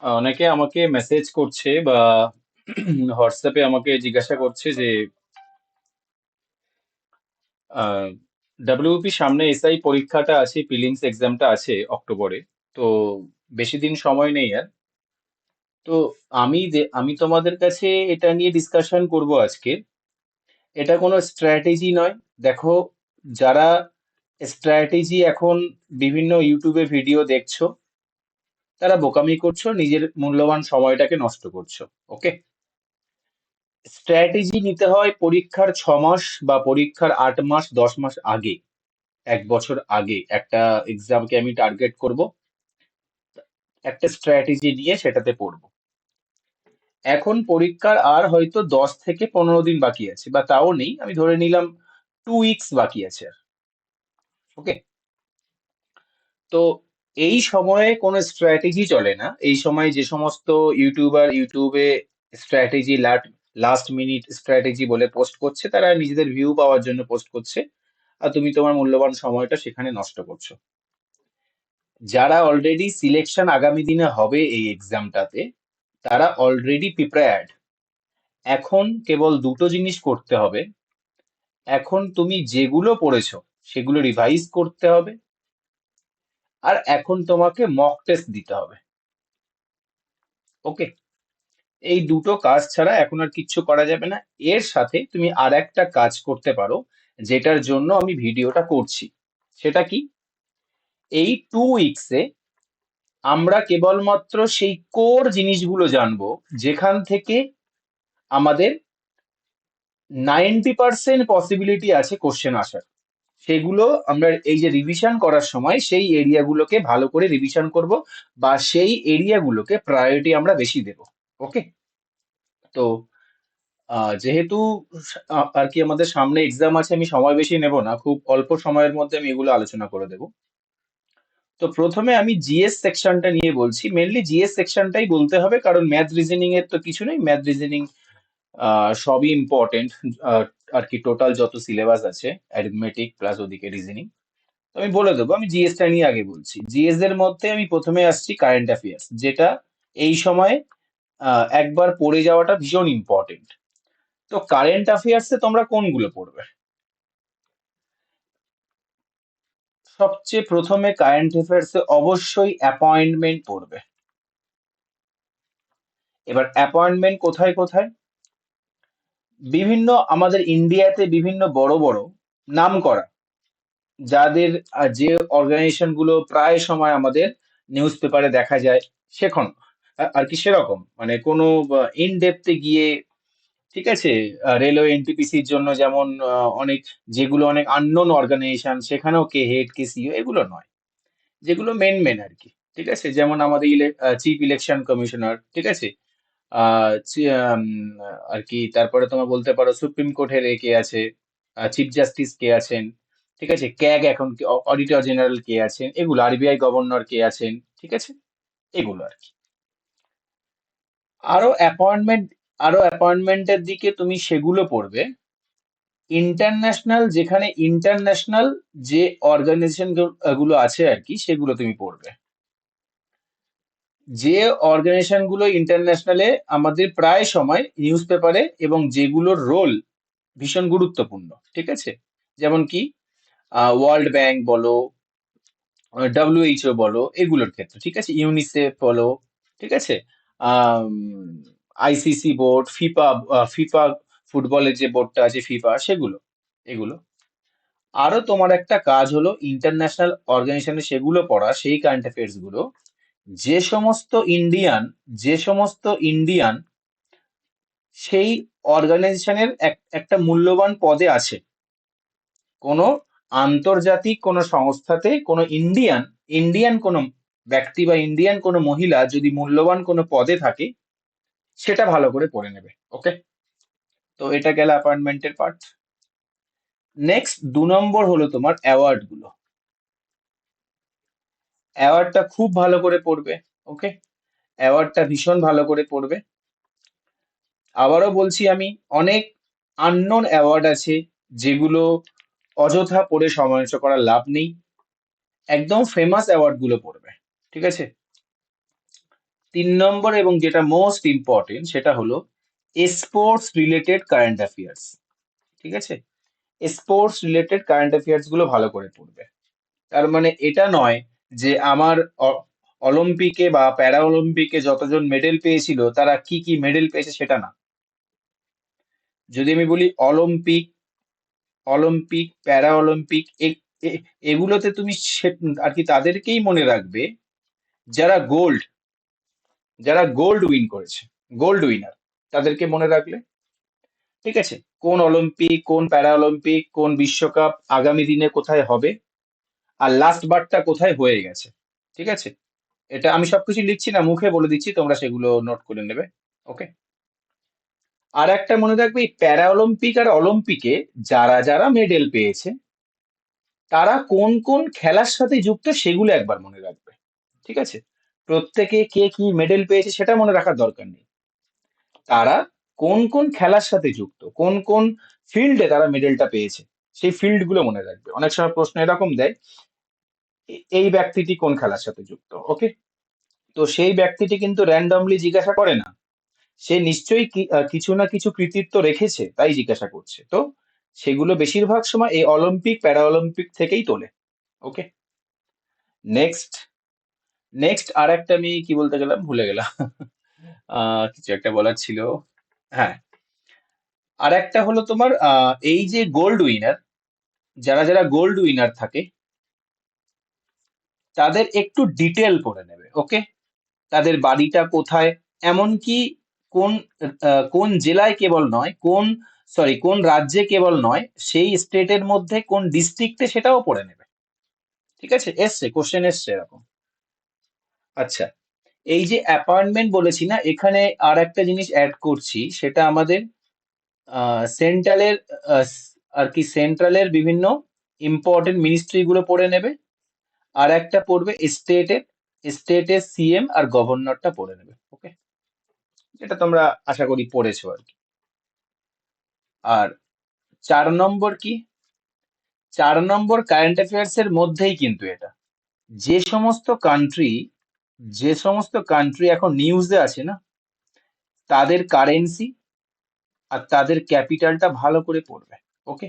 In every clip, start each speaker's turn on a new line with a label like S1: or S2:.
S1: অনেকে আমাকে মেসেজ করছে বা হোয়াটসঅ্যাপে আমাকে জিজ্ঞাসা করছে যে ডাব্লিউপি সামনে এসআই পরীক্ষাটা আছে, প্রিলিমস এক্সামটা আছে অক্টোবরে। তো বেশি দিন সময় নেই আর। তো আমি তোমাদের কাছে এটা নিয়ে ডিসকাশন করব আজকে। এটা কোনো স্ট্র্যাটেজি নয়। দেখো, যারা স্ট্র্যাটেজি এখন বিভিন্ন ইউটিউবে ভিডিও দেখছো, তারা বোকামি করছো, নিজের মূল্যবান সময়টাকে নষ্ট করছো। ওকে। স্ট্র্যাটেজি নিতে হয় পরীক্ষার 6 মাস বা পরীক্ষার 8 মাস, 10 মাস আগে, 1 বছর আগে একটা এক্সামকে আমি টার্গেট করব, একটা স্ট্র্যাটেজি নিয়ে সেটাতে পড়বো। এখন পরীক্ষার আর হয়তো 10 থেকে 15 দিন বাকি আছে, বা তাও নেই, আমি ধরে নিলাম 2 উইকস বাকি আছে আর। ওকে। তো এই সময়ে কোনো স্ট্র্যাটেজি চলে না। এই সময় যে সমস্ত ইউটিউবার ইউটিউবে স্ট্র্যাটেজি, লাস্ট মিনিট স্ট্র্যাটেজি বলে পোস্ট করছে, তারা নিজেদের ভিউ পাওয়ার জন্য পোস্ট করছে, আর তুমি তোমার মূল্যবান সময়টা সেখানে নষ্ট করছো। যারা অলরেডি সিলেকশন আগামী দিনে হবে এই এক্সামটাতে, তারা অলরেডি প্রিপেয়ার্ড। এখন কেবল দুটো জিনিস করতে হবে। এখন তুমি যেগুলো পড়েছো সেগুলো রিভাইজ করতে হবে, আর এখন তোমাকে মক টেস্ট দিতে হবে। ওকে। এই দুটো কাজ ছাড়া এখন আর কিচ্ছু করা যাবে না। এর সাথে তুমি আর একটা কাজ করতে পারো, যেটার জন্য আমি ভিডিওটা করছি। সেটা কি? এই 2 উইকসে আমরা কেবলমাত্র সেই কোর জিনিসগুলো জানবো, যেখান থেকে আমাদের 90% পসিবিলিটি আছে কোশ্চেন আসার। সেগুলো আমরা এই যে রিভিশন করার সময় সেই এরিয়াগুলোকে ভালো করে রিভিশন করব, বা সেই এরিয়াগুলোকে প্রায়োরিটি আমরা বেশি দেব। ওকে। তো যেহেতু আর কি আমাদের সামনে এক্সাম আছে, আমি সময় বেশি নেব না, খুব অল্প সময়ের মধ্যে আমি এগুলো আলোচনা করে দেব। তো প্রথমে আমি জিএস সেকশনটা নিয়ে বলছি। মেনলি জিএস সেকশনটাই বলতে হবে, কারণ ম্যাথ রিজনিং এর তো কিছু নেই। ম্যাথ রিজনিং সবই ইম্পর্টেন্ট। আর কি টোটাল যত সিলেবাস আছে, অ্যারিথমেটিক প্লাস ওদিকে রিজনিং, তো আমি বলে দেবো। আমি জিএস টা নিয়ে আগে বলছি। জিএস এর মধ্যে আমি প্রথমে আসছি কারেন্ট অ্যাফেয়ার্স, যেটা এই সময় একবার পড়ে যাওয়াটা ভীষণ ইম্পর্টেন্ট। তো কারেন্ট অ্যাফেয়ার্সে তোমরা কোনগুলো পড়বে? সবচেয়ে প্রথমে কারেন্ট অ্যাফেয়ার্সে অবশ্যই অ্যাপয়েন্টমেন্ট পড়বে। এবার অ্যাপয়েন্টমেন্ট কোথায় কোথায়? বিভিন্ন আমাদের ইন্ডিয়াতে বিভিন্ন বড় বড় নাম করা, যাদের যে অর্গানাইজেশন গুলো প্রায় সময় আমাদের নিউজ পেপারে দেখা যায়, সেখন আর কি সেরকম মানে কোনো ইন ডেপথে গিয়ে, ঠিক আছে, রেলওয়ে এনটিপিসির জন্য যেমন অনেক, যেগুলো অনেক আননোন অর্গানাইজেশন, সেখানেও কে হেড কে সিও, এগুলো নয়। যেগুলো মেন মেন আর কি, ঠিক আছে, যেমন আমাদের চিফ ইলেকশন কমিশনার, ঠিক আছে, আহ চি- আম, আর কি তারপরে তোমার বলতে পারো সুপ্রিম কোর্টের কে আছে, চিফ জাস্টিস কে আছেন, ঠিক আছে, ক্যাগ এখন অডিটর জেনারেল কে আছেন, এগুলো আরবিআই গভর্নর কে আছেন, ঠিক আছে, এগুলো আর কি। আরো অ্যাপয়েন্টমেন্ট, আরো অ্যাপয়েন্টমেন্টের দিকে তুমি সেগুলো পড়বে। ইন্টারন্যাশনাল, যেখানে ইন্টারন্যাশনাল যে অর্গানাইজেশন গুলো আছে আর কি, সেগুলো তুমি পড়বে। যে অর্গানাইজেশন গুলো ইন্টারন্যাশনালে আমাদের প্রায় সময় নিউজ পেপারে, এবং যেগুলোর রোল ভীষণ গুরুত্বপূর্ণ, ঠিক আছে, যেমন কি ওয়ার্ল্ড ব্যাংক বলো, ডব্লিউএইচও বলো, এগুলোর ক্ষেত্রে, ঠিক আছে, ইউনিসেফ বলো, ঠিক আছে, আইসিসি বোর্ড, ফিফা, ফিফা ফুটবলের যে বোর্ডটা আছে ফিফা, সেগুলো, এগুলো। আরো তোমার একটা কাজ হলো ইন্টারন্যাশনাল অর্গানাইজেশনে সেগুলো পড়া, সেই কারেন্ট অ্যাফেয়ার্স গুলো, যে সমস্ত ইন্ডিয়ান, যে সমস্ত ইন্ডিয়ান সেই অর্গানাইজেশনের একটা মূল্যবান পদে আছে। কোনো আন্তর্জাতিক কোনো সংস্থাতে কোনো ইন্ডিয়ান, ইন্ডিয়ান কোনো ব্যক্তি বা ইন্ডিয়ান কোনো মহিলা যদি মূল্যবান কোনো পদে থাকে, সেটা ভালো করে পড়ে নেবে। ওকে। তো এটা গেল অ্যাপয়েন্টমেন্টের পার্ট। নেক্সট 2 নম্বর হলো তোমার অ্যাওয়ার্ড গুলো। অ্যাওয়ার্ডটা খুব ভালো করে পড়বে। ওকে। অ্যাওয়ার্ডটা ভীষণ ভালো করে পড়বে। আবারও বলছি আমি, অনেক আননোন অ্যাওয়ার্ড আছে, যেগুলো অযথা পড়ে সময় নষ্ট করার লাভ নেই। একদম ফেমাস অ্যাওয়ার্ড গুলো পড়বে, ঠিক আছে। 3 নম্বর এবং যেটা মোস্ট ইম্পর্টেন্ট সেটা হলো স্পোর্টস রিলেটেড কারেন্ট অ্যাফেয়ার্স। ঠিক আছে, স্পোর্টস রিলেটেড কারেন্ট অ্যাফেয়ার্স গুলো ভালো করে পড়বে। তার মানে এটা নয় যে আমার অলিম্পিকে বা প্যারা অলিম্পিকে যতজন মেডেল পেয়েছিল তারা কি কি মেডেল পেয়েছে সেটা না। যদি আমি বলি অলিম্পিক, অলিম্পিক, প্যারা অলিম্পিক, এগুলোতে তুমি আর কি তাদেরকেই মনে রাখবে যারা গোল্ড, যারা গোল্ড উইন করেছে, গোল্ড উইনার, তাদেরকে মনে রাখলে। ঠিক আছে, কোন অলিম্পিক, কোন প্যারা অলিম্পিক, কোন বিশ্বকাপ আগামী দিনে কোথায় হবে, আর লাস্ট বারটা কোথায় হয়ে গেছে। ঠিক আছে, এটা আমি সবকিছু লিখছি না, মুখে বলে দিচ্ছি, তোমরা সেগুলো নোট করে নেবে। ওকে। আর একটা মনে রাখবে, এই প্যারা অলিম্পিক আর অলিম্পিকে যারা যারা মেডেল পেয়েছে তারা কোন কোন খেলার সাথে যুক্ত সেগুলো একবার মনে রাখবে। ঠিক আছে, প্রত্যেকে কে কি মেডেল পেয়েছে সেটা মনে রাখার দরকার নেই, তারা কোন কোন খেলার সাথে যুক্ত, কোন কোন ফিল্ডে তারা মেডেলটা পেয়েছে সেই ফিল্ড গুলো মনে রাখবে। অনেক সময় প্রশ্ন এরকম দেয়, এই ব্যক্তিটি কোন খেলার সাথে যুক্ত। ওকে, তো সেই ব্যক্তিটি কিন্তু র্যান্ডমলি জিজ্ঞাসা করে না, সে নিশ্চয়ই কিছু না কিছু কৃতিত্ব রেখেছে তাই জিজ্ঞাসা করছে। তো সেগুলো বেশিরভাগ সময় এই অলিম্পিক প্যারা অলিম্পিক থেকেই তোলে। ওকে। নেক্সট, নেক্সট আর একটা আমি কি বলতে গেলাম ভুলে গেলাম। কিছু একটা বলার ছিল। হ্যাঁ, আর একটা হলো তোমার এই যে গোল্ড উইনার, যারা যারা গোল্ড উইনার থাকে তাদের একটু ডিটেল করে নেবে। ওকে, তাদের বাড়িটা কোথায়, এমনকি কোন কোন জেলায় কেবল নয়, কোন রাজ্যে কেবল নয়, সেই স্টেটের মধ্যে কোন ডিস্ট্রিক্টে সেটাও পড়ে নেবে। ঠিক আছে, এসছে কোশ্চেন এসছে এরকম। আচ্ছা, এই যে অ্যাপয়েন্টমেন্ট বলেছি না, এখানে আর একটা জিনিস অ্যাড করছি, সেটা আমাদের সেন্ট্রালের আর কি সেন্ট্রালের বিভিন্ন ইম্পর্টেন্ট মিনিস্ট্রি গুলো পড়ে নেবে। আর একটা পড়বে স্টেটের, স্টেটের সিএম আর গভর্নরটা পড়ে নেবে। ওকে, যেটা তোমরা আশা করি পড়েছো আর কি। আর 4 নম্বর কি, 4 নম্বর কারেন্ট অ্যাফেয়ার্স এর মধ্যেই কিন্তু এটা, যে সমস্ত কান্ট্রি, যে সমস্ত কান্ট্রি এখন নিউজে আছে না, তাদের কারেন্সি আর তাদের ক্যাপিটালটা ভালো করে পড়বে। ওকে,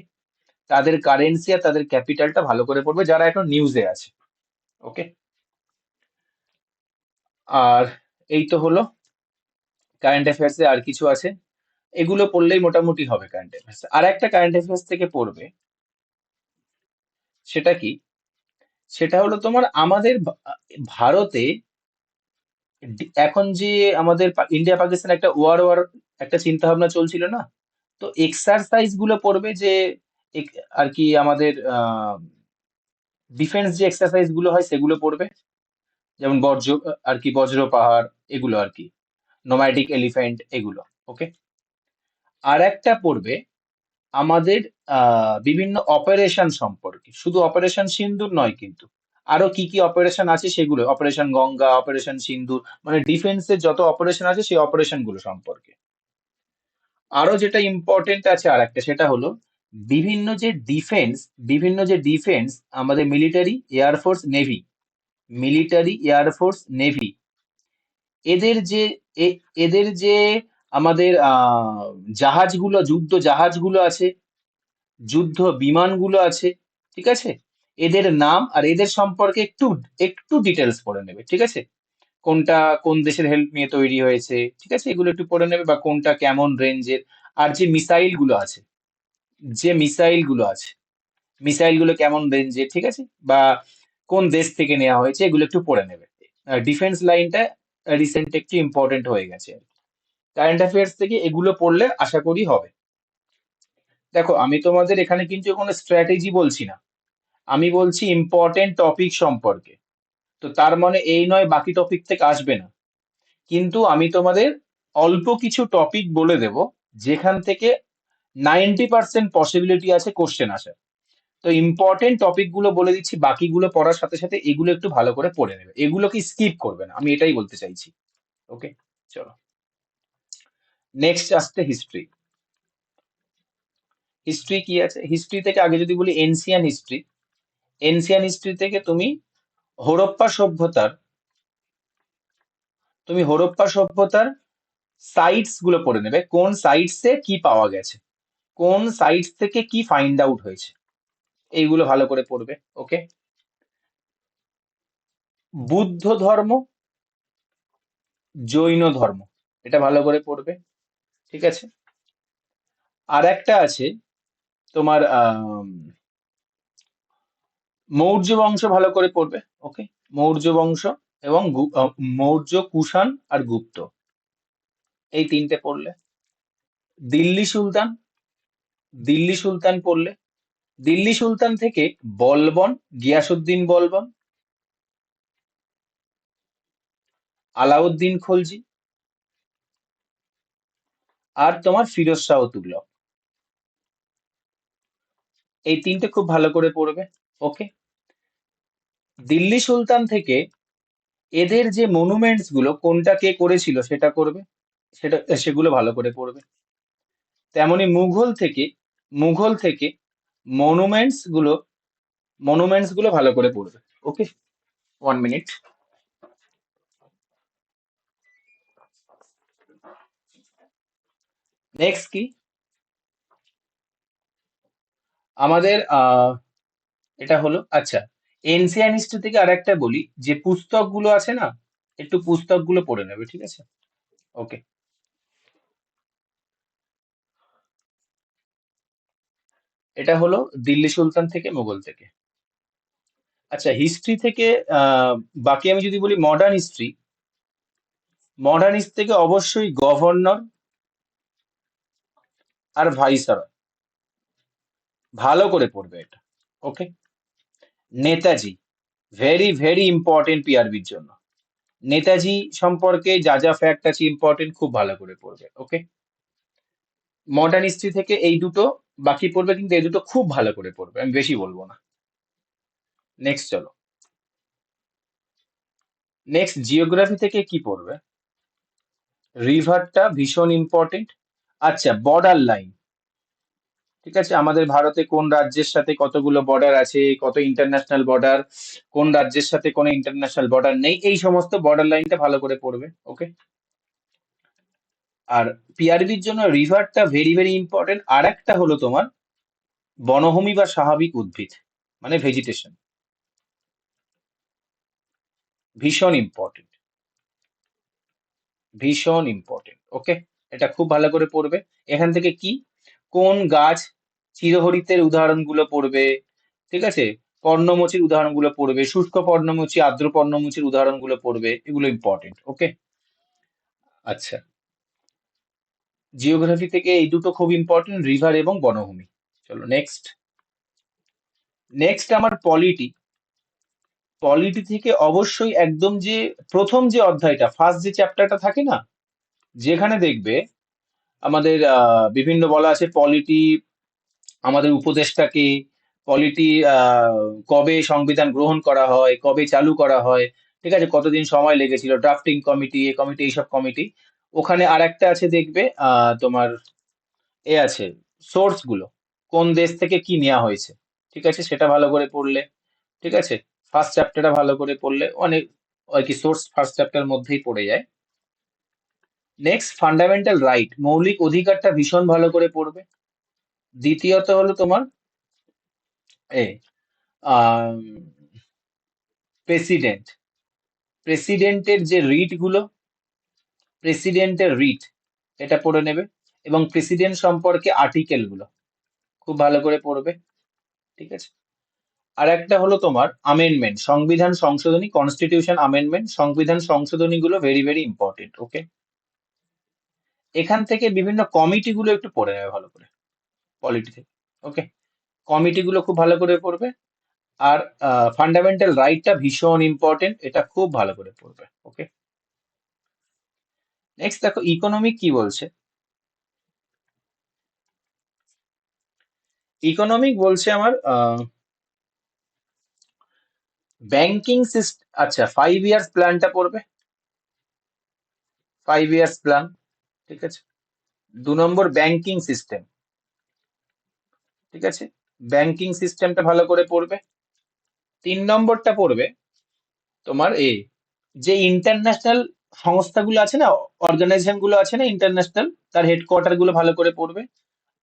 S1: তাদের কারেন্সি আর তাদের ক্যাপিটালটা ভালো করে পড়বে যারা এখন নিউজে আছে। ওকে, আর এই তো হলো কারেন্ট অ্যাফেয়ার্স এ। আর কিছু আছে, এগুলো পড়লেই মোটামুটি হবে কারেন্ট অ্যাফেয়ার্স। আর একটা কারেন্ট অ্যাফেয়ার্স থেকে পড়বে, সেটা কি, সেটা হলো তোমার আমাদের ভারতে এখন যে আমাদের ইন্ডিয়া পাকিস্তান একটা ওয়ার একটা চিন্তা ভাবনা চলছিল না, তো এক্সারসাইজ গুলো পড়বে যে আর কি আমাদের ডিফেন্স যে এক্সারসাইজ গুলো হয় সেগুলো পড়বে, যেমন আর কি বজ্র পাহাড়, এগুলো আর কি, নোম্যাডিক এলিফ্যান্ট, এগুলো। ওকে। আর একটা পড়বে আমাদের বিভিন্ন অপারেশন সম্পর্কে, শুধু অপারেশন সিন্দুর নয় কিন্তু, আরো কি কি অপারেশন আছে সেগুলো, অপারেশন গঙ্গা, অপারেশন সিন্দুর, মানে ডিফেন্সের যত অপারেশন আছে সেই অপারেশন গুলো সম্পর্কে। আরো যেটা ইম্পর্টেন্ট আছে আর একটা, সেটা হলো বিভিন্ন যে ডিফেন্স, বিভিন্ন যে ডিফেন্স আমাদের military, air force, navy, military, air force, navy, এদের যে এদের যে আমাদের জাহাজগুলো, যুদ্ধ জাহাজগুলো আছে, যুদ্ধ বিমানগুলো আছে। ঠিক আছে, এদের নাম আর এদের সম্পর্কে একটু একটু ডিটেলস পড়ে নেবে। ঠিক আছে, কোনটা কোন দেশের হেল্প নিয়ে তৈরি হয়েছে, ঠিক আছে, এগুলো একটু পড়ে নেবে, বা কোনটা কেমন রেঞ্জের। আর যে মিসাইল গুলো আছে, যে মিসাইল গুলো আছে, মিসাইল গুলো কেমন রেঞ্জের, ঠিক আছে, বা কোন দেশ থেকে নেওয়া হয়েছে, এগুলো একটু পড়ে নেবে। ডিফেন্স লাইনটা রিসেন্ট একটু ইম্পর্টেন্ট হয়ে গেছে। কারেন্ট অ্যাফেয়ার্স থেকে এগুলো পড়লে আশা করি হবে। দেখো, আমি তোমাদের এখানে কিন্তু কোনো স্ট্র্যাটেজি বলছি না, আমি বলছি ইম্পর্টেন্ট টপিক সম্পর্কে। তো তার মানে এই নয় বাকি টপিক থেকে আসবে না, কিন্তু আমি তোমাদের অল্প কিছু টপিক বলে দেব যেখান থেকে 90% পসিবিলিটি আছে কোশ্চেন আসার। তো ইম্পর্টেন্ট টপিক গুলো বলে দিচ্ছি, বাকিগুলো পড়ার সাথে সাথে এগুলো একটু ভালো করে পড়ে নেবে, এগুলোকে স্কিপ করবে না, আমি এটাই বলতে চাইছি। ওকে, চলো নেক্সট আসছে হিস্ট্রি। হিস্ট্রি কি আছে, হিস্ট্রি থেকে আগে যদি বলি এনসিয়ান হিস্ট্রি, এনসিয়ান হিস্ট্রি থেকে তুমি হরপ্পা সভ্যতার তুমি হরপ্পা সভ্যতার সাইটস গুলো পড়ে নেবে, কোন সাইটসে কি পাওয়া গেছে, কোন সাইটস থেকে কি ফাইন্ড আউট হয়েছে, এইগুলো ভালো করে পড়বে। ওকে। বুদ্ধ ধর্ম, জৈন ধর্ম, এটা ভালো করে পড়বে। ঠিক আছে। আর একটা আছে তোমার মৌর্য বংশ, ভালো করে পড়বে। ওকে। মৌর্য বংশ এবং মৌর্য, কুষাণ আর গুপ্ত, এই তিনটে পড়লে। দিল্লি সুলতান, দিল্লি সুলতান পড়লে, দিল্লি সুলতান থেকে বলবন, গিয়াসুদ্দিন বলবন, আলাউদ্দিন খলজি, আর তোমার ফিরোজ শাহ তুগলক, এই তিনটে খুব ভালো করে পড়বে। ওকে। দিল্লি সুলতান থেকে এদের যে মনুমেন্টস গুলো কোনটা কে করেছিল সেটা করবে, সেটা সেগুলো ভালো করে পড়বে। তেমনি মুঘল থেকে মনুমেন্টস গুলো, মনুমেন্টস গুলো ভালো করে পড়বে। ওকে। 1 মিনিট। নেক্সট কি আমাদের এটা হলো, আচ্ছা, এনসিয়ান হিস্ট্রি থেকে আরেকটা বলি, যে পুস্তকগুলো আছে না, একটু পুস্তকগুলো পড়ে নেবে, ঠিক আছে? ওকে। এটা হলো দিল্লি সুলতান থেকে, মুঘল থেকে। আচ্ছা, হিস্ট্রি থেকে আহ বাকি আমি যদি বলি মডার্ন হিস্ট্রি, মডার্ন হিস্ট্রি থেকে অবশ্যই গভর্নর আর ভাইসরয়, ভালো করে পড়বে এটা। ওকে। নেতাজি, ভেরি ভেরি ইম্পর্টেন্ট পিআরবির জন্য। নেতাজি সম্পর্কে যা যা ফ্যাক্ট আছে ইম্পর্টেন্ট, খুব ভালো করে পড়বে। ওকে। মডার্ন হিস্ট্রি থেকে এই দুটো বাকি পড়বে, কিন্তু এই দুটো খুব ভালো করে পড়বে, আমি বেশি বলবো না। নেক্সট চলো। নেক্সট জিওগ্রাফি থেকে কি পড়বে? রিভারটা ভীষণ ইম্পর্টেন্ট। আচ্ছা, বর্ডার লাইন, ঠিক আছে, আমাদের ভারতে কোন রাজ্যের সাথে কতগুলো বর্ডার আছে, কত ইন্টারন্যাশনাল বর্ডার, কোন রাজ্যের সাথে কোনো ইন্টারন্যাশনাল বর্ডার নেই, এই সমস্ত বর্ডার লাইনটা ভালো করে পড়বে। ওকে। আর পিআরবির জন্য রিভারটা ভেরি ভেরি ইম্পর্টেন্ট। আর একটা হলো তোমার বনভূমি বা স্বাভাবিক উদ্ভিদ, মানে ভেজিটেশন, ভীষণ ইম্পর্টেন্ট, ভীষণ ইম্পর্টেন্ট। ওকে। এটা খুব ভালো করে পড়বে। এখান থেকে কি, কোন গাছ চিরহরিতের উদাহরণগুলো পড়বে, ঠিক আছে, পর্ণমোচীর উদাহরণগুলো পড়বে, শুষ্ক পর্ণমোচী, আর্দ্র পর্ণমোচীর উদাহরণগুলো পড়বে, এগুলো ইম্পর্টেন্ট। ওকে। আচ্ছা, জিওগ্রাফি থেকে এই দুটো খুব ইম্পর্টেন্ট, রিভার এবং বনভূমি। চলো নেক্সট। নেক্সট আমার পলিটি। পলিটি থেকে অবশ্যই একদম যে প্রথম যে অধ্যায়টা, ফার্স্ট যে চ্যাপ্টারটা থাকে না, যেখানে দেখবে আমাদের বিভিন্ন বলা আছে পলিটি, আমাদের উপদেষ্টাকে, পলিটি কবে সংবিধান গ্রহণ করা হয়, কবে চালু করা হয়, ঠিক আছে, কতদিন সময় লেগেছিল, ড্রাফটিং কমিটি, এ কমিটি, এইসব কমিটি। ওখানে আর একটা আছে দেখবে তোমার আছে সোর্স গুলো, কোন দেশ থেকে কি নেওয়া হয়েছে, ঠিক আছে, সেটা ভালো করে পড়লে, ঠিক আছে, ফার্স্ট চ্যাপ্টারটা ভালো করে পড়লে অনেক আর কি, সোর্স ফার্স্ট চ্যাপ্টার মধ্যেই পড়ে যায়। নেক্সট ফান্ডামেন্টাল রাইট, মৌলিক অধিকারটা ভীষণ ভালো করে পড়বে। দ্বিতীয়ত হলো তোমার এ প্রেসিডেন্ট, প্রেসিডেন্টের যে রিট গুলো, প্রেসিডেন্টের রিট, এটা পড়ে নেবে। এবং প্রেসিডেন্ট সম্পর্কে আর্টিকেল গুলো খুব ভালো করে পড়বে। ঠিক আছে। আর একটা হলো তোমার আমেন্ডমেন্ট, সংবিধান সংশোধনী, কনস্টিটিউশন আমেন্ডমেন্ট, সংবিধান সংশোধনী গুলো ভেরি ভেরি ইম্পর্টেন্ট। ওকে। এখান থেকে বিভিন্ন কমিটি গুলো একটু পড়ে নেবে ভালো করে, পলিটি থেকে। ওকে। কমিটি গুলো খুব ভালো করে পড়বে। আর ফান্ডামেন্টাল রাইটটা ভীষণ ইম্পর্টেন্ট, এটা খুব ভালো করে পড়বে। ওকে। নেক্সট দেখো ইকোনমিক কি বলছে। ইকোনমিক বলছে আমার ব্যাংকিং সিস্টেম, আচ্ছা 5 ইয়ার্স প্ল্যানটা পড়বে, 5 ইয়ার্স প্ল্যান, ঠিক আছে। 2 নম্বর ব্যাংকিং সিস্টেম, ঠিক আছে, ব্যাংকিং সিস্টেমটা ভালো করে পড়বে। 3 নম্বরটা পড়বে তোমার যে ইন্টারন্যাশনাল সংস্থাগুলো আছে না, অর্গানাইজেশন গুলো আছে না ইন্টারন্যাশনাল, তার হেডকোয়ার্টার গুলো ভালো করে পড়বে।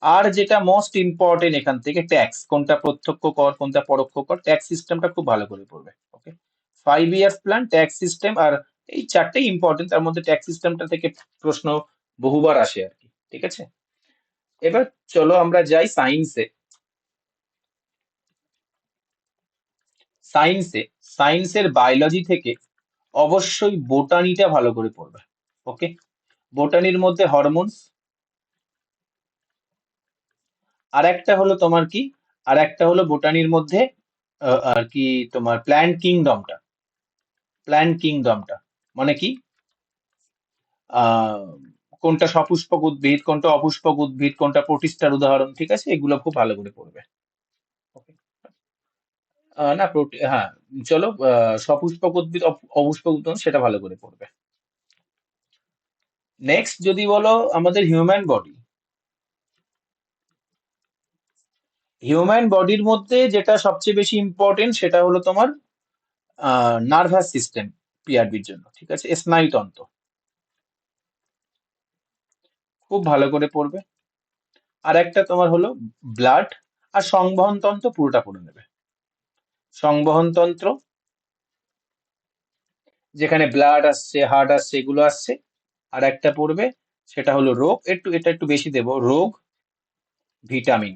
S1: আর যেটা মোস্ট ইম্পর্টেন্ট এখান থেকে, ট্যাক্স, কোনটা প্রত্যক্ষ কর কোনটা পরোক্ষ কর, ট্যাক্স সিস্টেমটা খুব ভালো করে পড়বে। ওকে, 5 ইয়ার্স প্ল্যান, ট্যাক্স সিস্টেম, আর এই চারটেই ইম্পর্টেন্ট, তার মধ্যে ট্যাক্স সিস্টেমটা থেকে প্রশ্ন বহুবার আসে আর কি। ঠিক আছে, এবার চলো আমরা যাই সায়েন্সে। সায়েন্সে সায়েন্সের বায়োলজি থেকে অবশ্যই বোটানিটা ভালো করে পড়বে। ওকে, বোটানির মধ্যে হরমোনস, আর একটা হলো তোমার কি, আর একটা হলো বোটানির মধ্যে আর কি তোমার প্ল্যান্ট কিংডমটা মানে কি, আহ কোনটা সপুষ্পক উদ্ভিদ, কোনটা অপুষ্পক উদ্ভিদ, কোনটা প্রোটিস্টার উদাহরণ, ঠিক আছে, এগুলো খুব ভালো করে পড়বে। Okay? না হ্যাঁ, চলো, সপুষ্পক উদ্ভিদ অপুষ্পক উদ্ভিদ সেটা ভালো করে পড়বে। নেক্সট যদি বলো আমাদের হিউম্যান বডির মধ্যে যেটা সবচেয়ে বেশি ইম্পর্টেন্ট সেটা হলো তোমার নার্ভাস সিস্টেম, পিআরবির জন্য, ঠিক আছে, স্নায়ুতন্ত্র খুব ভালো করে পড়বে। আর একটা তোমার হলো ব্লাড, আর সংবহন তন্ত্র পুরোটা পড়ে নেবে। সংবহন তন্ত্র, যেখানে ব্লাড আসছে, হার্ট আসছে, এগুলো আসছে। আর একটা পড়বে, সেটা হলো রোগ, এটা একটু বেশি দেবো, রোগ, ভিটামিন,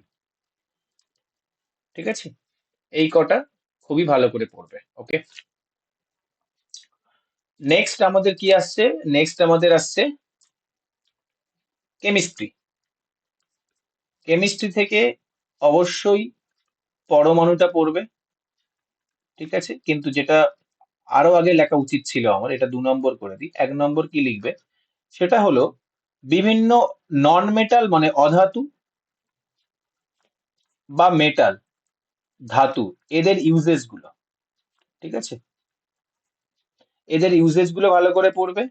S1: ঠিক আছে, এই কটা খুবই ভালো করে পড়বে। ওকে, নেক্সট আমাদের কি আসছে, নেক্সট আমাদের আসছে কেমিস্ট্রি। কেমিস্ট্রি থেকে অবশ্যই পরমাণুটা পড়বে, ঠিক আছে, কিন্তু যেটা আরো আগে লেখা উচিত ছিল আমার, এটা 2 নম্বর করে দিই। 1 নম্বর কি লিখবে, সেটা হলো বিভিন্ন নন মেটাল মানে অধাতু বা মেটাল, ধাতু, এদের ইউজেস গুলো, ঠিক আছে, এদের ইউজেস গুলো ভালো করে পড়বে।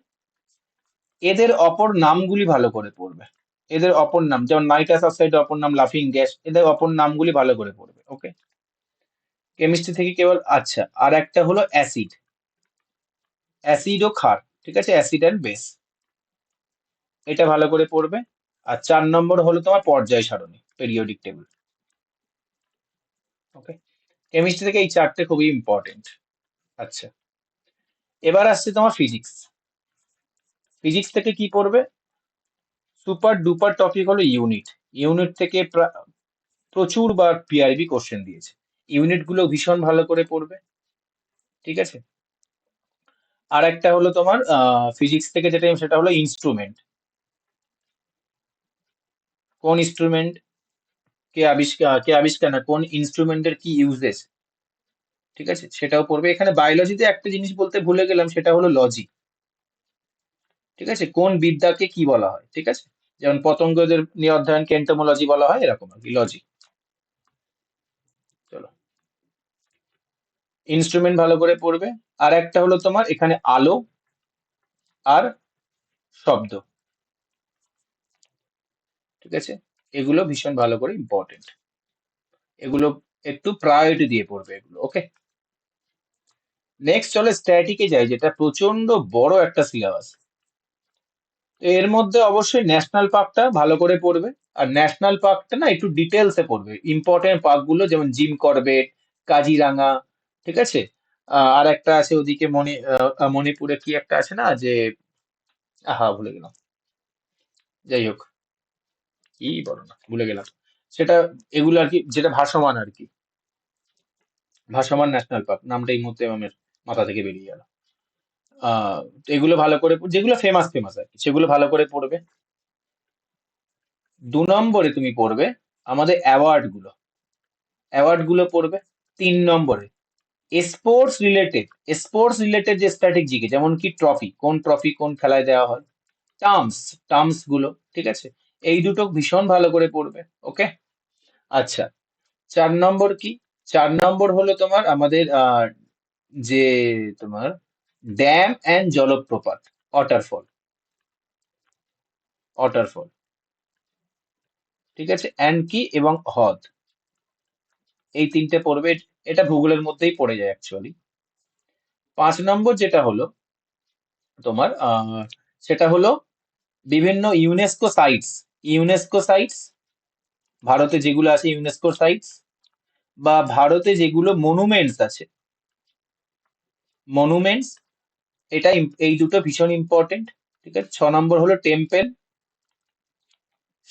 S1: এদের অপর নামগুলি ভালো করে পড়বে। এদের অপর নাম, যেমন নাইট্রাস অক্সাইডের অপর নাম লাফিং গ্যাস, এদের অপর নামগুলি ভালো করে পড়বে। ওকে, কেমিস্ট্রি থেকে কেবল, আচ্ছা, আর একটা হলো অ্যাসিড, অ্যাসিড ও ক্ষার, ঠিক আছে, অ্যাসিড অ্যান্ড বেস, এটা ভালো করে পড়বে। আর 4 নম্বর হলো তোমার পর্যায় সারণী, পেরিওডিক টেবিল। ওকে, কেমিস্ট্রি থেকে এই চারটে খুবই ইম্পর্টেন্ট। আচ্ছা, এবার আসছে তোমার ফিজিক্স। ফিজিক্স থেকে কি পড়বে, সুপার ডুপার টপিক হলো ইউনিট। ইউনিট থেকে প্রচুর বার পিআরবি কোশ্চেন দিয়েছে, ইউনিট গুলো ভীষণ ভালো করে পড়বে। ঠিক আছে, আর একটা হলো তোমার ফিজিক্স থেকে যেটা সেটা হলো ইনস্ট্রুমেন্ট, কোন ইনস্ট্রুমেন্ট কে আবিষ্কার না, কোন ইনস্ট্রুমেন্টের কি ইউজেস, ঠিক আছে, সেটাও পড়বে। এখানে বায়োলজিতে একটা জিনিস বলতে ভুলে গেলাম, সেটা হলো লজি, ঠিক আছে, কোন বিদ্যাকে কি বলা হয়, ঠিক আছে, যেমন পতঙ্গদের নিয়ে অধ্যয়নকে এন্টোমোলজি বলা হয়, এরকম আর কি, লজি। চলো, ইনস্ট্রুমেন্ট ভালো করে পড়বে। আর একটা হলো তোমার এখানে আলো আর শব্দ, ঠিক আছে, এগুলো ভীষণ ভালো করে ইম্পর্টেন্ট, এগুলো একটু প্রায়োরিটি দিয়ে পড়বে এগুলো। ওকে, নেক্সট চলে স্ট্যাটিকে যাই, যেটা প্রচন্ড বড় একটা সিলেবাস। এর মধ্যে অবশ্যই ন্যাশনাল পার্কটা ভালো করে পড়বে। আর ন্যাশনাল পার্কটা না একটু ডিটেলসে পড়বে, ইম্পর্টেন্ট পার্ক গুলো, যেমন জিম করবেট, কাজিরাঙা, ঠিক আছে, আর একটা আছে ওদিকে মণিপুরে কি একটা আছে না, যে আহা ভুলে গেলাম, যাই হোক, কি বলো না, ভুলে গেলাম সেটা, এগুলো আর কি, যেটা ভাসমান আর কি, ভাসমান ন্যাশনাল পার্ক নামটা এই মুহূর্তে আমার মাথা থেকে বেরিয়ে গেল। তো এগুলো ভালো করে যেগুলো ফেমাস ফেমাস আর কি, সেগুলো ভালো করে পড়বে। 2 নম্বরে তুমি পড়বে আমাদের অ্যাওয়ার্ড গুলো পড়বে। 3 নম্বরে স্পোর্টস রিলেটেড যে স্ট্র্যাটেজি, যেমন কি ট্রফি কোন খেলায় দেওয়া হয়, টার্মস টার্মস গুলো, ঠিক আছে, এই দুটো ভীষণ ভালো করে পড়বে। ওকে, আচ্ছা, 4 নম্বর কি, 4 নম্বর হলো তোমার আমাদের যে তোমার ড্যাম অ্যান্ড জলপ্রপাত, ওয়াটারফল, ওয়াটারফল, ঠিক আছে, অ্যান্ড কি এবং হ্রদ, এই তিনটে পড়বে। এটা ভূগোলের মধ্যেই পড়ে যায় অ্যাকচুয়ালি। 5 নম্বর যেটা হলো তোমার সেটা হলো বিভিন্ন ইউনেস্কো সাইটস ভারতে যেগুলো আছে ইউনেস্কো সাইটস, বা ভারতে যেগুলো মনুমেন্টস আছে, মনুমেন্টস, এই দুটো ভীষণ ইম্পর্টেন্ট। ঠিক আছে, 6 নম্বর হলো temple,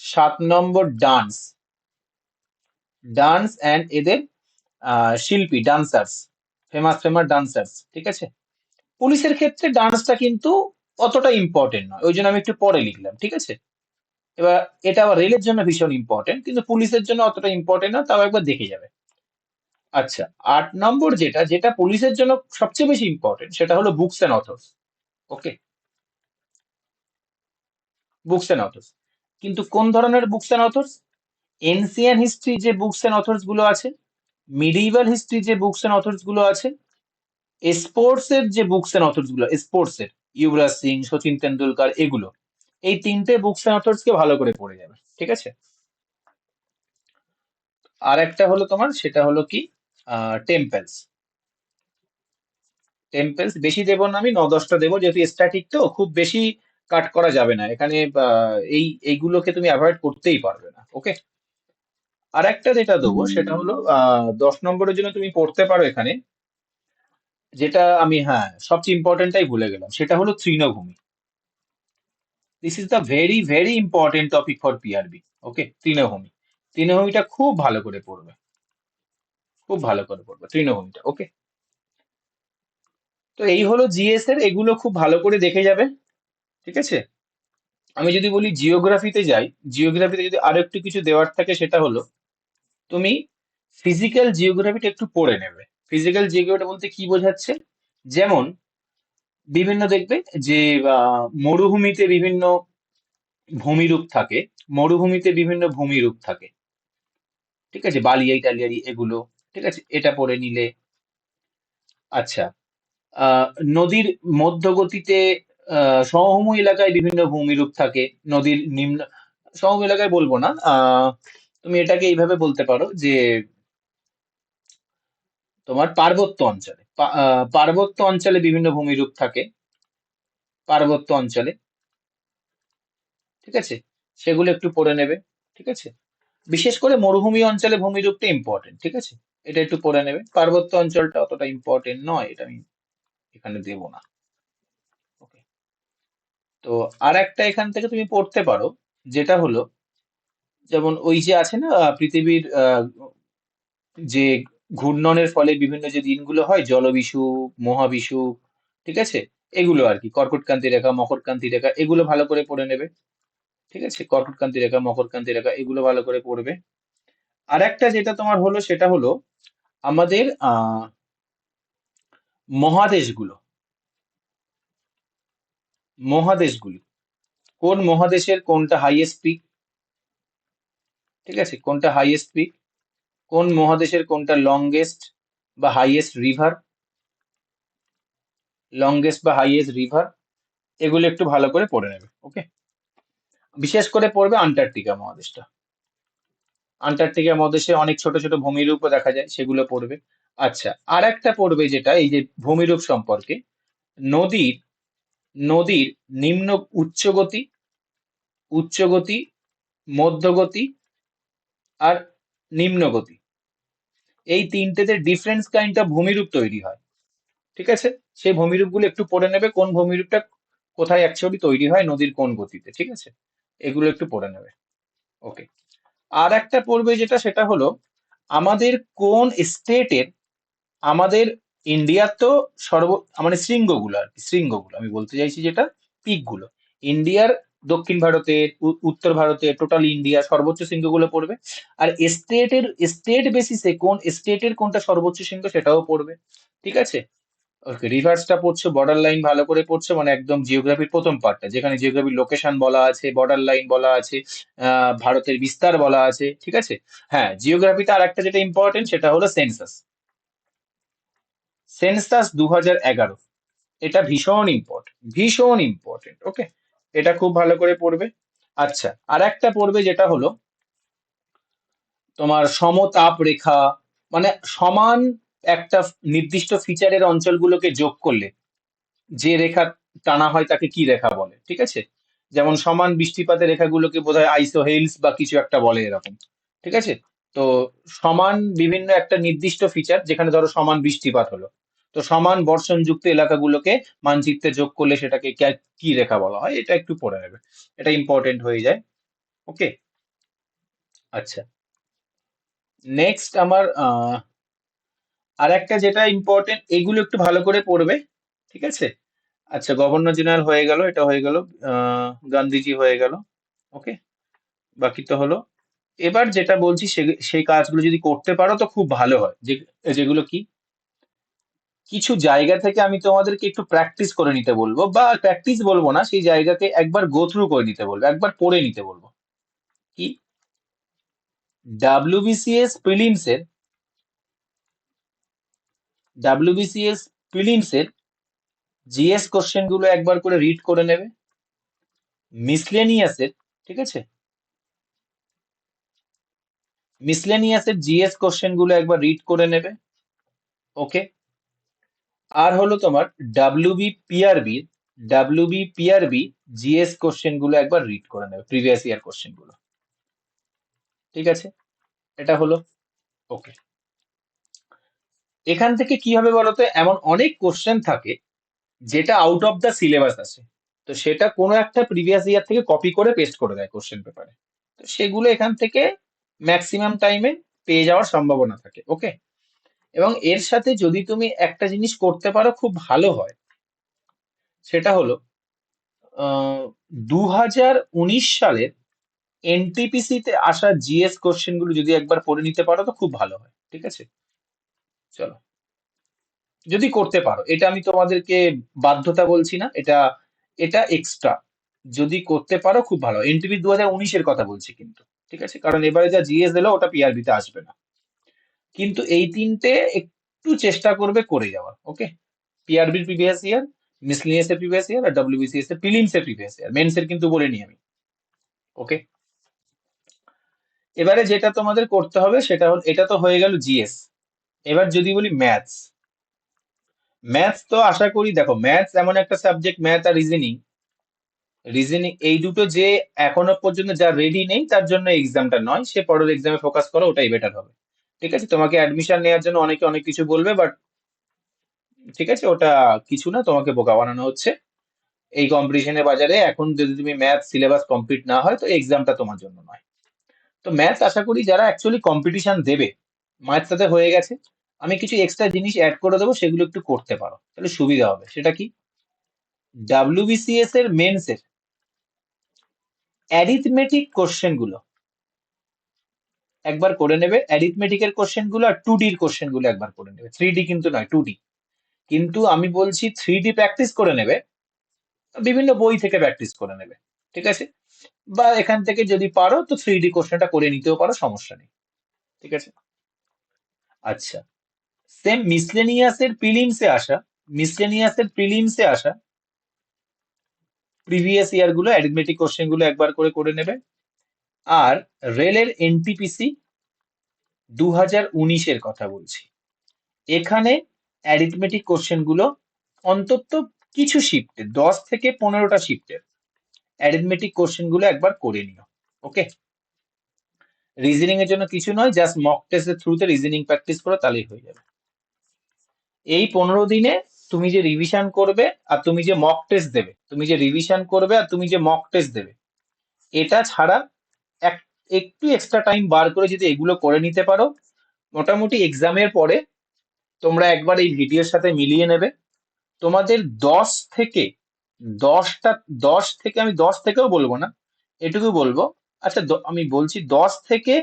S1: 7 number dance, dance and এদের শিল্পী, ডান্সার্স, ফেমাস ফেমাস ডান্সার্স। ঠিক আছে, পুলিশের ক্ষেত্রে ডান্সটা কিন্তু অতটা ইম্পর্টেন্ট নয়, ওই জন্য আমি একটু পরে লিখলাম। ঠিক আছে, এবার এটা আবার রেলের জন্য ভীষণ ইম্পর্টেন্ট, কিন্তু পুলিশের জন্য অতটা ইম্পর্টেন্ট না, তাও একবার দেখে যাবে। আচ্ছা, 8 নম্বর যেটা যেটা পুলিশের জন্য সবচেয়ে বেশি ইম্পর্টেন্ট, সেটা হলো books and authors. Okay, books and authors, কিন্তু কোন ধরনের books and authors? Ancient history যে বুকস অ্যান্ড অথর্স গুলো আছে, মিডিভাল হিস্ট্রি যে বুকস অ্যান্ড অথর্স গুলো আছে, স্পোর্টস এর যে বুকস এন্ড অথর্স গুলো, স্পোর্টস এর যুবরাজ সিং, সচিন তেন্ডুলকার, এগুলো, এই তিনটে বুকস এন্ড অথর্স কে ভালো করে পড়ে যাবে। ঠিক আছে, আর একটা হলো তোমার, সেটা হলো কি, টেম্পলস। টেম্পলস বেশি দেবো না, আমি 9-10টা দেবো, যেহেতু স্ট্যাটিক তো খুব বেশি কাট করা যাবে না এখানে। এইগুলোকে তুমি অ্যাভয়েড করতেই পারবে না। ওকে, আর একটা যেটা দেবো সেটা হলো 10 নম্বরের জন্য তুমি পড়তে পারো এখানে, যেটা আমি, হ্যাঁ, সবচেয়ে ইম্পর্টেন্টটাই ভুলে গেলাম, সেটা হলো তৃণভূমি। This is the very very important topic for PRB. Okay, তৃণভূমি, তৃণভূমিটা খুব ভালো করে পড়বে, খুব ভালো করে পড়বে তৃণভূমিটা। ওকে, তো এই হলো জিএস এর, এগুলো খুব ভালো করে দেখে যাবে। ঠিক আছে, আমি যদি বলি জিওগ্রাফিতে যাই, জিওগ্রাফিতে যদি আরো একটু কিছু দেওয়ার থাকে, সেটা হলো তুমি ফিজিক্যাল জিওগ্রাফিটা একটু পড়ে নেবে। ফিজিক্যাল জিওগ্রাফি বলতে কি বোঝাচ্ছে? যেমন বিভিন্ন দেখবে যে মরুভূমিতে বিভিন্ন ভূমিরূপ থাকে, মরুভূমিতে বিভিন্ন ভূমিরূপ থাকে। ঠিক আছে, বালিয়াই টালিয়ারি এগুলো। ঠিক আছে, এটা পড়ে নিলে। আচ্ছা, আহ নদীর মধ্যগতিতে সমভূমি এলাকায় বিভিন্ন ভূমিরূপ থাকে, নদীর নিম্ন সমভূমি এলাকায় বলবো না, তুমি এটাকে এইভাবে বলতে পারো যে তোমার পার্বত্য অঞ্চলে, পার্বত্য অঞ্চলে বিভিন্ন ভূমিরূপ থাকে, পার্বত্য অঞ্চলে। ঠিক আছে, সেগুলো একটু পড়ে নেবে। ঠিক আছে, বিশেষ করে মরুভূমি অঞ্চলে ভূমিরূপটা ইম্পর্টেন্ট। ঠিক আছে, এটা একটু পড়ে নেবে, পার্বত্য অঞ্চলটা অতটা ইম্পর্টেন্ট নয়, এটা আমি এখানে দেবো না। ওকে, তো আর একটা এখান থেকে তুমি পড়তে পারো, যেটা হলো যেমন ওই যে আছে না, পৃথিবীর যে ঘূর্ণনের ফলে বিভিন্ন যে দিনগুলো হয়, জলবিষুব, মহাবিষুব। ঠিক আছে, এগুলো আর কি, কর্কটক্রান্তি রেখা, মকরক্রান্তি রেখা, এগুলো ভালো করে পড়ে নেবে। ঠিক আছে, কর্কটক্রান্তি রেখা, মকরক্রান্তি রেখা, এগুলো ভালো করে পড়বে। আর একটা যেটা তোমার হলো, সেটা হলো আমাদের মহাদেশগুলো, মহাদেশগুলি, কোন মহাদেশের কোনটা হাইয়েস্ট পিক। ঠিক আছে, কোনটা হাইয়েস্ট পিক, কোন মহাদেশের কোনটা লংগেস্ট বা হাইয়েস্ট রিভার, লংগেস্ট বা হাইয়েস্ট রিভার, এগুলো একটু ভালো করে পড়ে নেবে। ওকে, বিশেষ করে পড়বে আন্টার্কটিকা মহাদেশটা। আন্টার্কটিকা মহাদেশে অনেক ছোট ছোট ভূমিরূপও দেখা যায়, সেগুলো পড়বে। আচ্ছা, আর একটা পড়বে যেটা এই যে ভূমিরূপ সম্পর্কে, নদীর নদীর নিম্ন, উচ্চগতি, উচ্চগতি, মধ্যগতি আর নিম্নগতি, এই তিনটেতে ডিফারেন্স কাইন্ড অফ ভূমিরূপ তৈরি হয়। ঠিক আছে, সেই ভূমিরূপগুলো একটু পড়ে নেবে, কোন ভূমিরূপটা কোথায় অ্যাকচুয়ালি তৈরি হয়, নদীর কোন গতিতে। ঠিক আছে, এগুলো একটু পড়ে নেবে। ওকে, আর একটা পড়বে যেটা, সেটা হলো আমাদের কোন স্টেটের, আমাদের ইন্ডিয়ার তো সর্ব, মানে শৃঙ্গগুলো আর কি, শৃঙ্গগুলো আমি বলতে চাইছি, যেটা পিক গুলো ইন্ডিয়ার, দক্ষিণ ভারতের, উত্তর ভারতের, টোটাল ইন্ডিয়া সর্বোচ্চ শৃঙ্গগুলো পড়বে। আর স্টেট বেসিসে কোন স্টেটের কোনটা সর্বোচ্চ শৃঙ্গ, সেটাও পড়বে। ঠিক আছে, ওকে, রিভার্সটা পড়ছো, বর্ডার লাইন ভালো করে পড়ছো, মানে একদম জিওগ্রাফির প্রথম পার্টটা, যেখানে জিওগ্রাফির লোকেশন বলা আছে, বর্ডার লাইন বলা আছে, ভারতের বিস্তার বলা আছে। ঠিক আছে, হ্যাঁ, জিওগ্রাফিতে আর একটা যেটা ইম্পর্টেন্ট, সেটা হলো সেন্সাস, সেন্সাস 2011, এটা ভীষণ ইম্পর্টেন্ট, ভীষণ ইম্পর্টেন্ট। ওকে, এটা খুব ভালো করে পড়বে। আচ্ছা, আর একটা পড়বে যেটা হলো তোমার সমতাপ রেখা, মানে সমান একটা নির্দিষ্ট ফিচারের অঞ্চলগুলোকে যোগ করলে যে রেখা টানা হয় তাকে কি রেখা বলে, ঠিক আছে? যেমন সমান বৃষ্টিপাতের রেখাগুলোকে বোধহয় আইসোহেলস বা কিছু একটা বলে এরকম, ঠিক আছে? তো সমান বিভিন্ন একটা নির্দিষ্ট ফিচার, যেখানে ধরো সমান বৃষ্টিপাত হলো, তো সমান বর্ষণযুক্ত এলাকাগুলোকে মানচিত্রে যোগ করলে সেটাকে কি রেখা বলা হয়, এটা একটু পড়ে নেবে, এটা ইম্পর্টেন্ট হয়ে যায়। ওকে, আচ্ছা, নেক্সট আমার আর একটা যেটা ইম্পর্টেন্ট, এগুলো একটু ভালো করে পড়বে, ঠিক আছে? আচ্ছা, গভর্নর জেনারেল হয়ে গেল, এটা হয়ে গেল, গান্ধীজি হয়ে গেল। ওকে, বাকি তো হলো। এবার যেটা বলছি সেই কাজগুলো যদি করতে পারো তো খুব ভালো হয়। যেগুলো কি, কিছু জায়গা থেকে আমি তোমাদেরকে একটু প্র্যাকটিস করে নিতে বলবো, বা প্র্যাকটিস বলবো না, সেই জায়গাকে একবার গো থ্রু করে নিতে বলবো, একবার পড়ে নিতে বলবো। কি, ডাব্লিউবিসিএস প্রিলিমস এর ডাব্লিউবিসিএস প্রিলিমস এর জিএস কোশ্চেন গুলো একবার করে রিড করে নেবে, মিসলেনিয়াস এর, ঠিক আছে, মিসলেনিয়াস এর জিএস কোশ্চেন গুলো একবার রিড করে নেবে। ওকে, আর হলো তোমার ডাব্লিউবিপিআরবি ডাব্লিউবিপিআরবি জিএস কোশ্চেন গুলো একবার রিড করে নেবে, প্রিভিয়াস ইয়ার কোশ্চেন গুলো, ঠিক আছে? এটা হলো। ওকে, এখান থেকে কি হবে বলতো, এমন অনেক কোশ্চেন থাকে যেটা আউট অফ দ্য সিলেবাস আছে, তো সেটা কোনো একটা প্রিভিয়াস ইয়ার থেকে কপি করে পেস্ট করে দেয় কোশ্চেন পেপারে, তো সেগুলো এখান থেকে ম্যাক্সিমাম টাইমে পেয়ে যাওয়ার সম্ভাবনা থাকে। ওকে, এবং এর সাথে যদি তুমি একটা জিনিস করতে পারো খুব ভালো হয়, সেটা হলো 2019 সালের এনটিপিসি তে আসা জিএস কোশ্চেন গুলো যদি একবার পড়ে নিতে পারো তো খুব ভালো হয়, ঠিক আছে? চলো, যদি করতে পারো, এটা আমি তোমাদেরকে বাধ্যতা বলছি না, এটা এটা এক্সট্রা, যদি করতে পারো খুব ভালো। এনটিপি 2019-এর কথা বলছি কিন্তু, ঠিক আছে? কারণ এবারে যা জিএস দিলো ওটা পিআরবি তে আসবে না, কিন্তু এই তিনটে একটু চেষ্টা করবে করে যাওয়ার। ওকে, পিআরবির প্রিভিয়াস ইয়ার, মিসলিনিয়াস এর প্রিভিয়াস ইয়ার, আর ডব্লিউবিসিএস এর প্রিলিমস এর প্রিভিয়াস ইয়ার, মেন্স এর কিন্তু বলিনি আমি। ওকে, এবারে যেটা তোমাদের করতে হবে সেটা হল, এটা তো হয়ে গেল জিএস। এবার যদি বলি ম্যাথস, ম্যাথস তো আশা করি, দেখো ম্যাথস এমন একটা সাবজেক্ট, ম্যাথ আর রিজনিং, এই দুটো যে এখনো পর্যন্ত যা রেডি নেই তার জন্য এক্সামটা নয়, সে পরের এক্সামে ফোকাস করো, ওটাই বেটার হবে, ঠিক আছে? তোমাকে অ্যাডমিশন নেওয়ার জন্য অনেকে অনেক কিছু বলবে, বাট ঠিক আছে, ওটা কিছু না, তোমাকে বোকা বানানো হচ্ছে। এই কম্পিটিশনের বাজারে এখন যদি তুমি ম্যাথ সিলেবাস কমপ্লিট না হয় তো এক্সামটা তোমার জন্য নয়। তো ম্যাথ আশা করি যারা অ্যাকচুয়ালি কম্পিটিশন দেবে, ম্যাথ সাথে হয়ে গেছে, আমি কিছু এক্সট্রা জিনিস অ্যাড করে দেবো, সেগুলো একটু করতে পারো, তাহলে সুবিধা হবে। সেটা কি, ডাব্লিউবিসিএস এর মেন্স এর অ্যারিথমেটিক কোশ্চেন গুলো একবার করে নেবে, অ্যারিথমেটিকের কোশ্চেন গুলো আর 2D-র কোশ্চেন গুলো একবার করে নেবে, 3D কিন্তু নয়, 2D। কিন্তু আমি বলছি 3D প্র্যাকটিস করে নেবে, বিভিন্ন বই থেকে প্র্যাকটিস করে নেবে, ঠিক আছে? বা এখান থেকে যদি পারো তো 3D কোশ্চেনটা করে নিতেও পারো, সমস্যা নেই, ঠিক আছে? আচ্ছা, সেম মিসলেনিয়াসের প্রিলিমসে আসা প্রিভিয়াস ইয়ার গুলো অ্যারিথমেটিক কোশ্চেন গুলো একবার করে করে নেবে। আর রেলের এনটিপিসি 2019-এর কথা বলছি, এখানে অ্যারিথমেটিক কোশ্চেন গুলো অন্তত কিছু শিফটে, 10 থেকে 15টা শিফটের অ্যারিথমেটিক কোশ্চেন গুলো একবার করে নিও। ওকে, রিজনিং এর জন্য কিছু নয়, জাস্ট মক টেস্টের থ্রুতে রিজনিং প্র্যাকটিস করো, তাহলেই হয়ে যাবে। এই 15 দিনে তুমি যে রিভিশন করবে আর তুমি যে মক টেস্ট দেবে, তুমি যে রিভিশন করবে আর তুমি যে মক টেস্ট দেবে, এটা ছাড়া এক একটু এক্সট্রা টাইম বার করে যদি এগুলো করে নিতে পারো, মোটামুটি এক্সামের পরে তোমরা একবার এই ভিডিওর সাথে মিলিয়ে নেবে, তোমাদের 10 থেকে 10টা, 10 থেকে, আমি 10 থেকেও বলবো না, এটুকু বলবো, আচ্ছা আমি বলছি 10 থেকে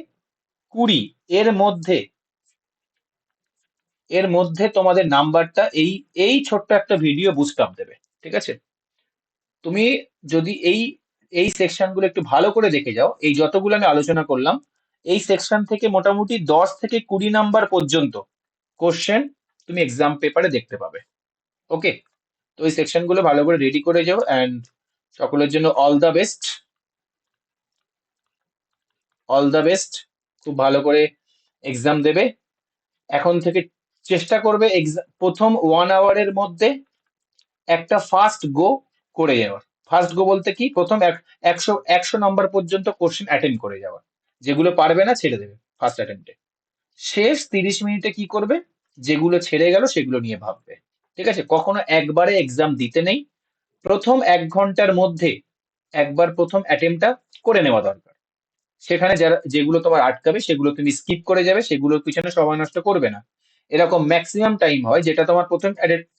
S1: 20 এর মধ্যে তোমাদের নাম্বারটা এই এই ছোট্ট একটা ভিডিও বুস্ট আপ দেবে, ঠিক আছে? তুমি যদি এই এই সেকশন গুলো একটু ভালো করে দেখে যাও, এই যতগুলো আমি আলোচনা করলাম, এই সেকশন থেকে মোটামুটি 10 থেকে 20 নাম্বার পর্যন্ত কোশ্চেন তুমি এক্সাম পেপারে দেখতে পাবে। ওকে, তো এই সেকশন গুলো ভালো করে রেডি করে যাও, অ্যান্ড সকলের জন্য all the best, all the best. খুব ভালো করে এক্সাম দেবে এখন থেকে। চেষ্টা করবে প্রথম 1 আওয়ারের মধ্যে একটা ফার্স্ট গো করে যাওয়ার। ফার্স্ট গো বলতে কি, প্রথম 100 নাম্বার পর্যন্ত কোশ্চেন অ্যাটেন্ড করে যাওয়া, যেগুলো পারবে না ছেড়ে দেবে ফার্স্ট অ্যাটেম্পটে। শেষ 30 মিনিটে কি করবে, যেগুলো ছেড়ে গেল সেগুলো নিয়ে ভাববে। ঠিক আছে, কখনো একবারে এক্সাম দিতে নেই, প্রথম 1 ঘন্টার মধ্যে একবার প্রথম অ্যাটেম্পটা করে নেওয়া দরকার। সেখানে যারা যেগুলো তোমার আটকাবে সেগুলো তুমি স্কিপ করে যাবে, সেগুলোর পিছনে সময় নষ্ট করবে না। এরকম ম্যাক্সিমাম টাইম হয় যেটা তোমার প্রথম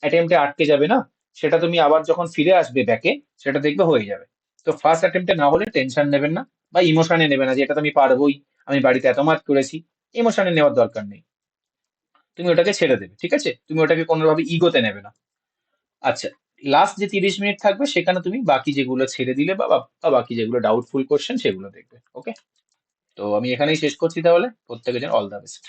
S1: অ্যাটেম্পটে আটকে যাবে না, সেটা তুমি আবার যখন ফিরে আসবে ব্যাকে, সেটা দেখবে হয়ে যাবে। তো ফার্স্ট অ্যাটেম্পটে না হলে টেনশন নেবেন না, বা ইমোশনে নেবে না যে এটা তো আমি পারবোই, আমি বাড়িতে এত মার্ক করেছি। ইমোশনে নেওয়ার দরকার নেই, তুমি ওটাকে ছেড়ে দেবে। ঠিক আছে, তুমি ওটাকে কোনোভাবে ইগোতে নেবে না। আচ্ছা, লাস্ট যে 30 মিনিট থাকবে সেখানে তুমি বাকি যেগুলো ছেড়ে দিলে বা বাকি যেগুলো ডাউটফুল কোশ্চেন সেগুলো দেখবে। ওকে, তো আমি এখানেই শেষ করছি তাহলে। প্রত্যেকের জন্য অল দ্য বেস্ট।